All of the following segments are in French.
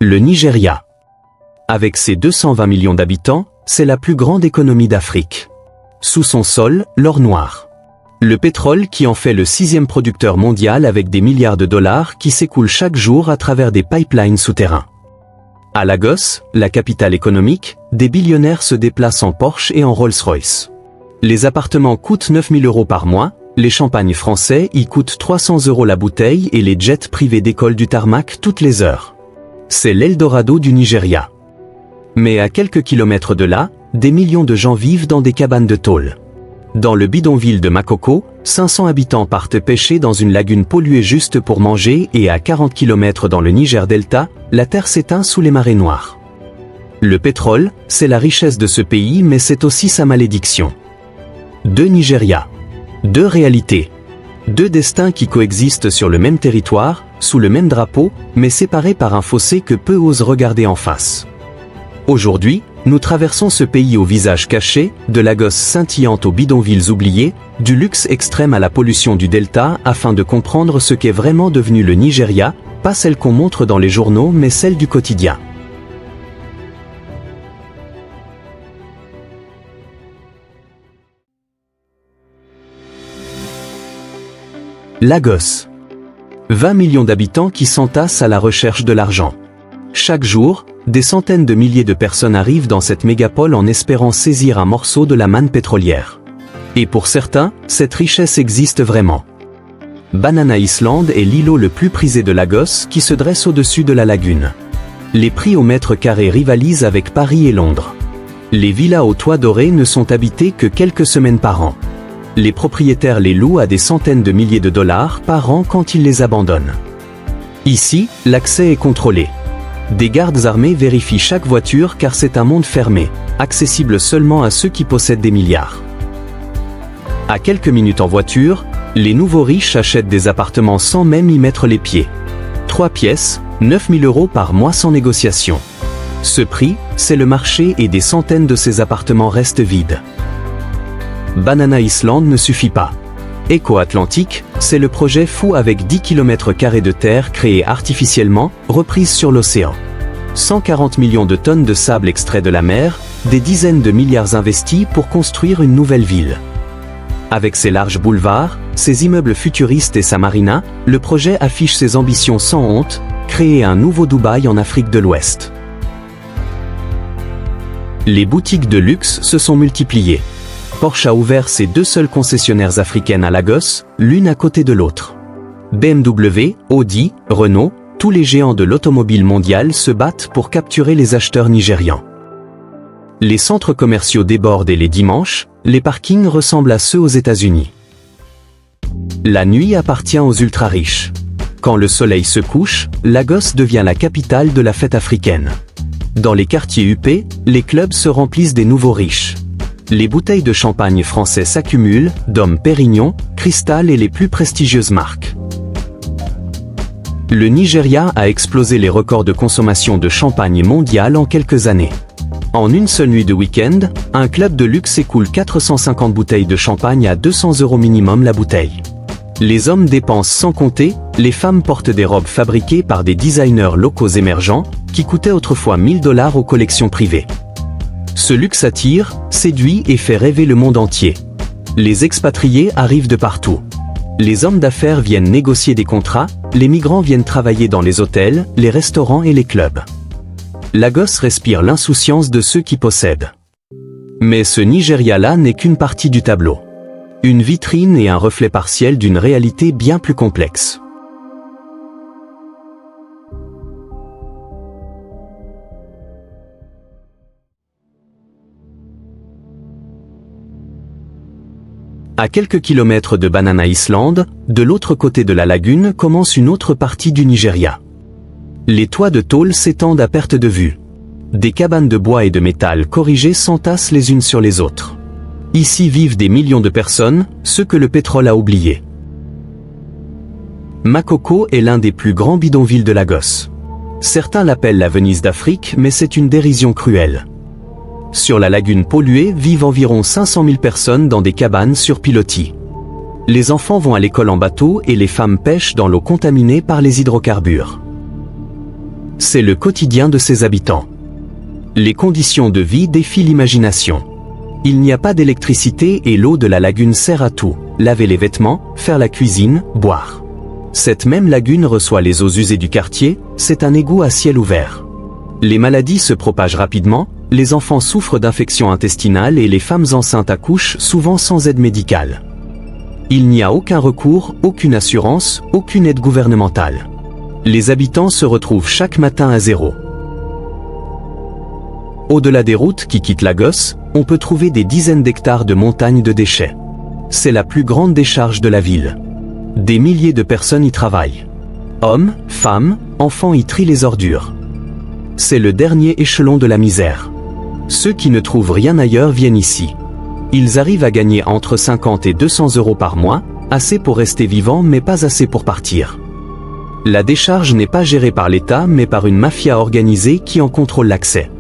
Le Nigeria. Avec ses 220 millions d'habitants, c'est la plus grande économie d'Afrique. Sous son sol, l'or noir. Le pétrole qui en fait le 6e producteur mondial avec des milliards de dollars qui s'écoulent chaque jour à travers des pipelines souterrains. À Lagos, la capitale économique, des billionnaires se déplacent en Porsche et en Rolls-Royce. Les appartements coûtent 9 000 € par mois, les champagnes français y coûtent 300 € la bouteille et les jets privés décollent du tarmac toutes les heures. C'est l'Eldorado du Nigeria. Mais à quelques kilomètres de là, des millions de gens vivent dans des cabanes de tôle. Dans le bidonville de Makoko, 500 habitants partent pêcher dans une lagune polluée juste pour manger et à 40 km dans le Niger Delta, la terre s'éteint sous les marées noires. Le pétrole, c'est la richesse de ce pays mais c'est aussi sa malédiction. Deux Nigeria. Deux réalités. Deux destins qui coexistent sur le même territoire, sous le même drapeau, mais séparés par un fossé que peu osent regarder en face. Aujourd'hui, nous traversons ce pays au visage caché, de Lagos scintillante aux bidonvilles oubliés, du luxe extrême à la pollution du delta afin de comprendre ce qu'est vraiment devenu le Nigeria, pas celle qu'on montre dans les journaux mais celle du quotidien. Lagos. 20 millions d'habitants qui s'entassent à la recherche de l'argent. Chaque jour, des centaines de milliers de personnes arrivent dans cette mégapole en espérant saisir un morceau de la manne pétrolière. Et pour certains, cette richesse existe vraiment. Banana Island est l'îlot le plus prisé de Lagos qui se dresse au-dessus de la lagune. Les prix au mètre carré rivalisent avec Paris et Londres. Les villas aux toits dorés ne sont habitées que quelques semaines par an. Les propriétaires les louent à des centaines de milliers de dollars par an quand ils les abandonnent. Ici, l'accès est contrôlé. Des gardes armés vérifient chaque voiture car c'est un monde fermé, accessible seulement à ceux qui possèdent des milliards. À quelques minutes en voiture, les nouveaux riches achètent des appartements sans même y mettre les pieds. 3 pièces, 9 000 € par mois sans négociation. Ce prix, c'est le marché et des centaines de ces appartements restent vides. Banana Island ne suffit pas. Eco-Atlantique, c'est le projet fou avec 10 km² de terre créée artificiellement, reprise sur l'océan. 140 millions de tonnes de sable extrait de la mer, des dizaines de milliards investis pour construire une nouvelle ville. Avec ses larges boulevards, ses immeubles futuristes et sa marina, le projet affiche ses ambitions sans honte, créer un nouveau Dubaï en Afrique de l'Ouest. Les boutiques de luxe se sont multipliées. Porsche a ouvert ses 2 seules concessionnaires africaines à Lagos, l'une à côté de l'autre. BMW, Audi, Renault, tous les géants de l'automobile mondiale se battent pour capturer les acheteurs nigérians. Les centres commerciaux débordent et les dimanches, les parkings ressemblent à ceux aux États-Unis. La nuit appartient aux ultra-riches. Quand le soleil se couche, Lagos devient la capitale de la fête africaine. Dans les quartiers huppés, les clubs se remplissent des nouveaux riches. Les bouteilles de champagne français s'accumulent, Dom Pérignon, Cristal et les plus prestigieuses marques. Le Nigeria a explosé les records de consommation de champagne mondial en quelques années. En une seule nuit de week-end, un club de luxe écoule 450 bouteilles de champagne à 200 € minimum la bouteille. Les hommes dépensent sans compter, les femmes portent des robes fabriquées par des designers locaux émergents, qui coûtaient autrefois 1 000 $ aux collections privées. Ce luxe attire, séduit et fait rêver le monde entier. Les expatriés arrivent de partout. Les hommes d'affaires viennent négocier des contrats, les migrants viennent travailler dans les hôtels, les restaurants et les clubs. Lagos respire l'insouciance de ceux qui possèdent. Mais ce Nigeria-là n'est qu'une partie du tableau. Une vitrine et un reflet partiel d'une réalité bien plus complexe. À quelques kilomètres de Banana Island, de l'autre côté de la lagune commence une autre partie du Nigeria. Les toits de tôle s'étendent à perte de vue. Des cabanes de bois et de métal corrigées s'entassent les unes sur les autres. Ici vivent des millions de personnes, ceux que le pétrole a oubliés. Makoko est l'un des plus grands bidonvilles de Lagos. Certains l'appellent la Venise d'Afrique, mais c'est une dérision cruelle. Sur la lagune polluée vivent environ 500 000 personnes dans des cabanes sur pilotis. Les enfants vont à l'école en bateau et les femmes pêchent dans l'eau contaminée par les hydrocarbures. C'est le quotidien de ses habitants. Les conditions de vie défient l'imagination. Il n'y a pas d'électricité et l'eau de la lagune sert à tout, laver les vêtements, faire la cuisine, boire. Cette même lagune reçoit les eaux usées du quartier, c'est un égout à ciel ouvert. Les maladies se propagent rapidement, les enfants souffrent d'infections intestinales et les femmes enceintes accouchent souvent sans aide médicale. Il n'y a aucun recours, aucune assurance, aucune aide gouvernementale. Les habitants se retrouvent chaque matin à zéro. Au-delà des routes qui quittent Lagos, on peut trouver des dizaines d'hectares de montagnes de déchets. C'est la plus grande décharge de la ville. Des milliers de personnes y travaillent. Hommes, femmes, enfants y trient les ordures. C'est le dernier échelon de la misère. Ceux qui ne trouvent rien ailleurs viennent ici. Ils arrivent à gagner entre 50 et 200 € par mois, assez pour rester vivants mais pas assez pour partir. La décharge n'est pas gérée par l'État mais par une mafia organisée qui en contrôle l'accès.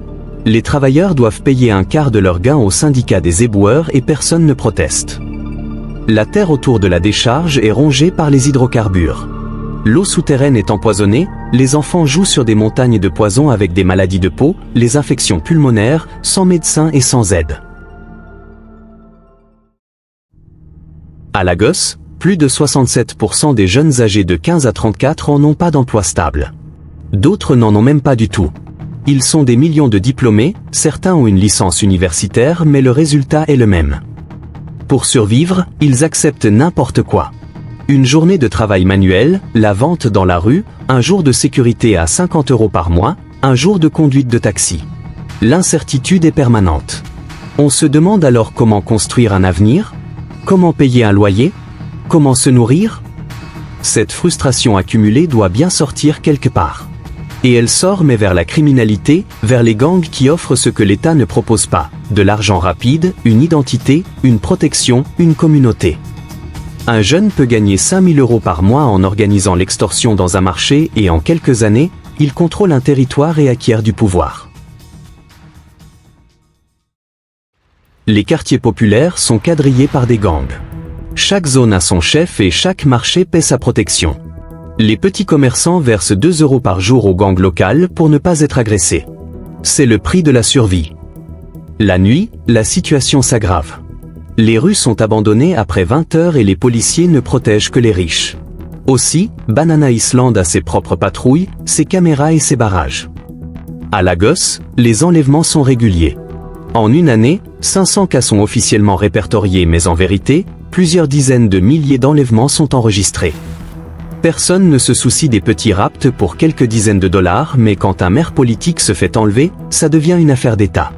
Les travailleurs doivent payer un quart de leurs gains au syndicat des éboueurs et personne ne proteste. La terre autour de la décharge est rongée par les hydrocarbures. L'eau souterraine est empoisonnée, les enfants jouent sur des montagnes de poison avec des maladies de peau, les infections pulmonaires, sans médecin et sans aide. À Lagos, plus de 67% des jeunes âgés de 15 à 34 ans n'ont pas d'emploi stable. D'autres n'en ont même pas du tout. Ils sont des millions de diplômés, certains ont une licence universitaire mais le résultat est le même. Pour survivre, ils acceptent n'importe quoi. Une journée de travail manuel, la vente dans la rue, un jour de sécurité à 50 € par mois, un jour de conduite de taxi. L'incertitude est permanente. On se demande alors comment construire un avenir? Comment payer un loyer? Comment se nourrir? Cette frustration accumulée doit bien sortir quelque part. Et elle sort mais vers la criminalité, vers les gangs qui offrent ce que l'État ne propose pas, de l'argent rapide, une identité, une protection, une communauté. Un jeune peut gagner 5 000 € par mois en organisant l'extorsion dans un marché et en quelques années, il contrôle un territoire et acquiert du pouvoir. Les quartiers populaires sont quadrillés par des gangs. Chaque zone a son chef et chaque marché paie sa protection. Les petits commerçants versent 2 € par jour au gang local pour ne pas être agressés. C'est le prix de la survie. La nuit, la situation s'aggrave. Les rues sont abandonnées après 20 heures et les policiers ne protègent que les riches. Aussi, Banana Island a ses propres patrouilles, ses caméras et ses barrages. À Lagos, les enlèvements sont réguliers. En une année, 500 cas sont officiellement répertoriés mais en vérité, plusieurs dizaines de milliers d'enlèvements sont enregistrés. Personne ne se soucie des petits rapts pour quelques dizaines de dollars mais quand un maire politique se fait enlever, ça devient une affaire d'État.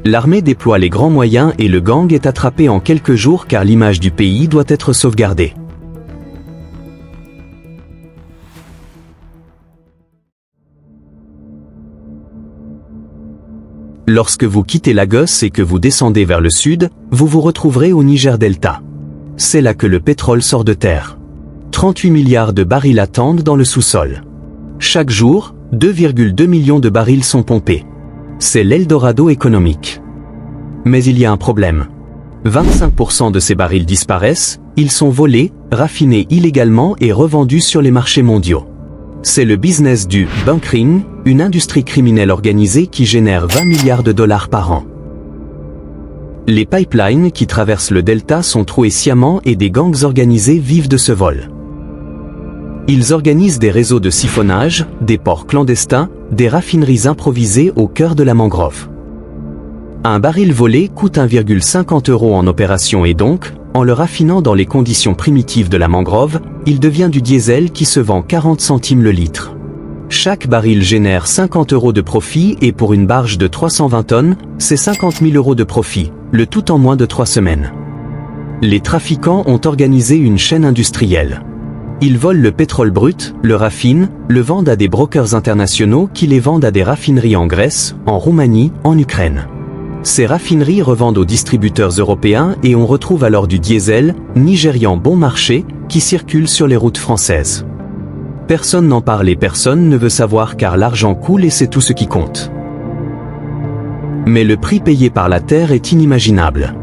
L'armée déploie les grands moyens et le gang est attrapé en quelques jours car l'image du pays doit être sauvegardée. Lorsque vous quittez Lagos et que vous descendez vers le sud, vous vous retrouverez au Niger Delta. C'est là que le pétrole sort de terre. 38 milliards de barils attendent dans le sous-sol. Chaque jour, 2,2 millions de barils sont pompés. C'est l'Eldorado économique. Mais il y a un problème. 25% de ces barils disparaissent, ils sont volés, raffinés illégalement et revendus sur les marchés mondiaux. C'est le business du bunkering, une industrie criminelle organisée qui génère 20 milliards de dollars par an. Les pipelines qui traversent le delta sont troués sciemment et des gangs organisés vivent de ce vol. Ils organisent des réseaux de siphonnage, des ports clandestins, des raffineries improvisées au cœur de la mangrove. Un baril volé coûte 1,50 € en opération et donc, en le raffinant dans les conditions primitives de la mangrove, il devient du diesel qui se vend 40 centimes le litre. Chaque baril génère 50 € de profit et pour une barge de 320 tonnes, c'est 50 000 € de profit, le tout en moins de 3 semaines. Les trafiquants ont organisé une chaîne industrielle. Ils volent le pétrole brut, le raffinent, le vendent à des brokers internationaux qui les vendent à des raffineries en Grèce, en Roumanie, en Ukraine. Ces raffineries revendent aux distributeurs européens et on retrouve alors du diesel, nigérian bon marché, qui circule sur les routes françaises. Personne n'en parle et personne ne veut savoir car l'argent coule et c'est tout ce qui compte. Mais le prix payé par la terre est inimaginable.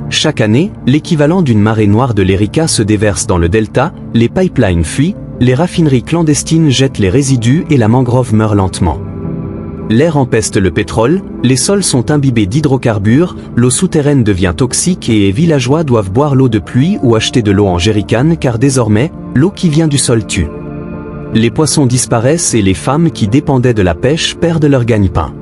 Chaque année, l'équivalent d'une marée noire de l'Erika se déverse dans le delta, les pipelines fuient, les raffineries clandestines jettent les résidus et la mangrove meurt lentement. L'air empeste le pétrole, les sols sont imbibés d'hydrocarbures, l'eau souterraine devient toxique et les villageois doivent boire l'eau de pluie ou acheter de l'eau en jerrycan car désormais, l'eau qui vient du sol tue. Les poissons disparaissent et les femmes qui dépendaient de la pêche perdent leur gagne-pain.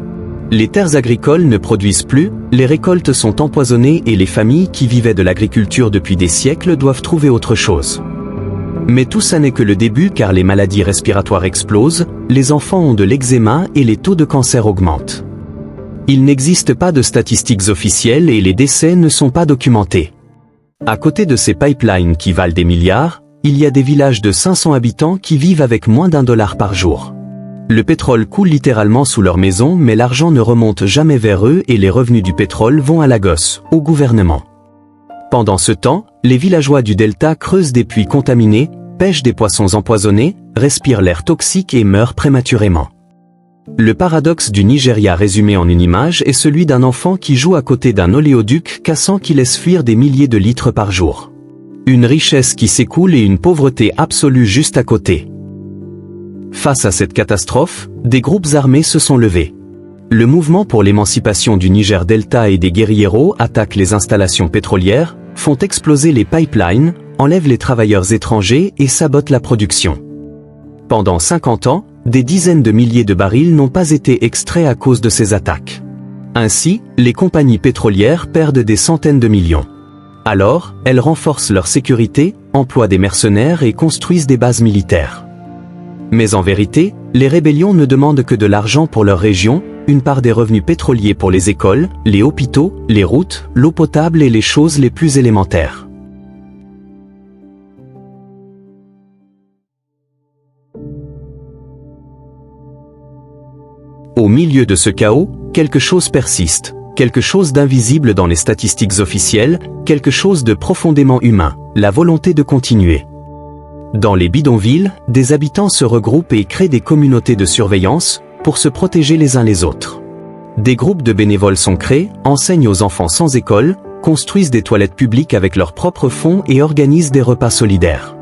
Les terres agricoles ne produisent plus, les récoltes sont empoisonnées et les familles qui vivaient de l'agriculture depuis des siècles doivent trouver autre chose. Mais tout ça n'est que le début car les maladies respiratoires explosent, les enfants ont de l'eczéma et les taux de cancer augmentent. Il n'existe pas de statistiques officielles et les décès ne sont pas documentés. À côté de ces pipelines qui valent des milliards, il y a des villages de 500 habitants qui vivent avec moins d'$1 par jour. Le pétrole coule littéralement sous leur maison mais l'argent ne remonte jamais vers eux et les revenus du pétrole vont à Lagos, au gouvernement. Pendant ce temps, les villageois du delta creusent des puits contaminés, pêchent des poissons empoisonnés, respirent l'air toxique et meurent prématurément. Le paradoxe du Nigeria résumé en une image est celui d'un enfant qui joue à côté d'un oléoduc cassant qui laisse fuir des milliers de litres par jour. Une richesse qui s'écoule et une pauvreté absolue juste à côté. Face à cette catastrophe, des groupes armés se sont levés. Le mouvement pour l'émancipation du Niger Delta et des guérilleros attaquent les installations pétrolières, font exploser les pipelines, enlèvent les travailleurs étrangers et sabotent la production. Pendant 50 ans, des dizaines de milliers de barils n'ont pas été extraits à cause de ces attaques. Ainsi, les compagnies pétrolières perdent des centaines de millions. Alors, elles renforcent leur sécurité, emploient des mercenaires et construisent des bases militaires. Mais en vérité, les rébellions ne demandent que de l'argent pour leur région, une part des revenus pétroliers pour les écoles, les hôpitaux, les routes, l'eau potable et les choses les plus élémentaires. Au milieu de ce chaos, quelque chose persiste, quelque chose d'invisible dans les statistiques officielles, quelque chose de profondément humain, la volonté de continuer. Dans les bidonvilles, des habitants se regroupent et créent des communautés de surveillance, pour se protéger les uns les autres. Des groupes de bénévoles sont créés, enseignent aux enfants sans école, construisent des toilettes publiques avec leurs propres fonds et organisent des repas solidaires.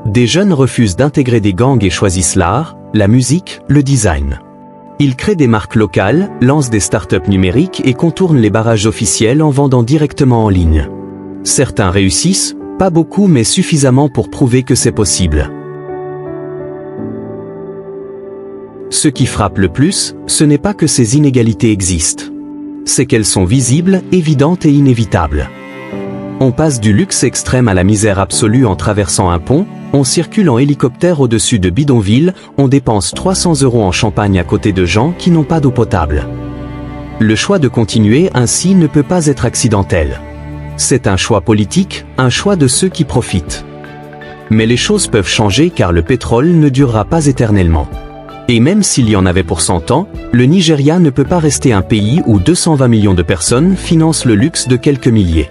Des jeunes refusent d'intégrer des gangs et choisissent l'art, la musique, le design. Ils créent des marques locales, lancent des startups numériques et contournent les barrages officiels en vendant directement en ligne. Certains réussissent, pas beaucoup mais suffisamment pour prouver que c'est possible. Ce qui frappe le plus, ce n'est pas que ces inégalités existent. C'est qu'elles sont visibles, évidentes et inévitables. On passe du luxe extrême à la misère absolue en traversant un pont, on circule en hélicoptère au-dessus de bidonvilles, on dépense 300 € en champagne à côté de gens qui n'ont pas d'eau potable. Le choix de continuer ainsi ne peut pas être accidentel. C'est un choix politique, un choix de ceux qui profitent. Mais les choses peuvent changer car le pétrole ne durera pas éternellement. Et même s'il y en avait pour 100 ans, le Nigeria ne peut pas rester un pays où 220 millions de personnes financent le luxe de quelques milliers.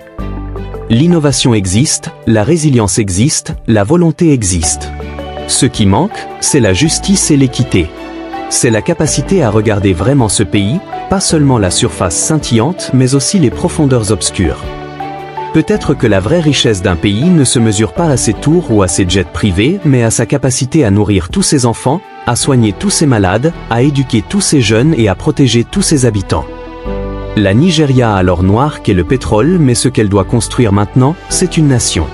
L'innovation existe, la résilience existe, la volonté existe. Ce qui manque, c'est la justice et l'équité. C'est la capacité à regarder vraiment ce pays, pas seulement la surface scintillante mais aussi les profondeurs obscures. Peut-être que la vraie richesse d'un pays ne se mesure pas à ses tours ou à ses jets privés, mais à sa capacité à nourrir tous ses enfants, à soigner tous ses malades, à éduquer tous ses jeunes et à protéger tous ses habitants. La Nigeria a l'or noir qu'est le pétrole, mais ce qu'elle doit construire maintenant, c'est une nation.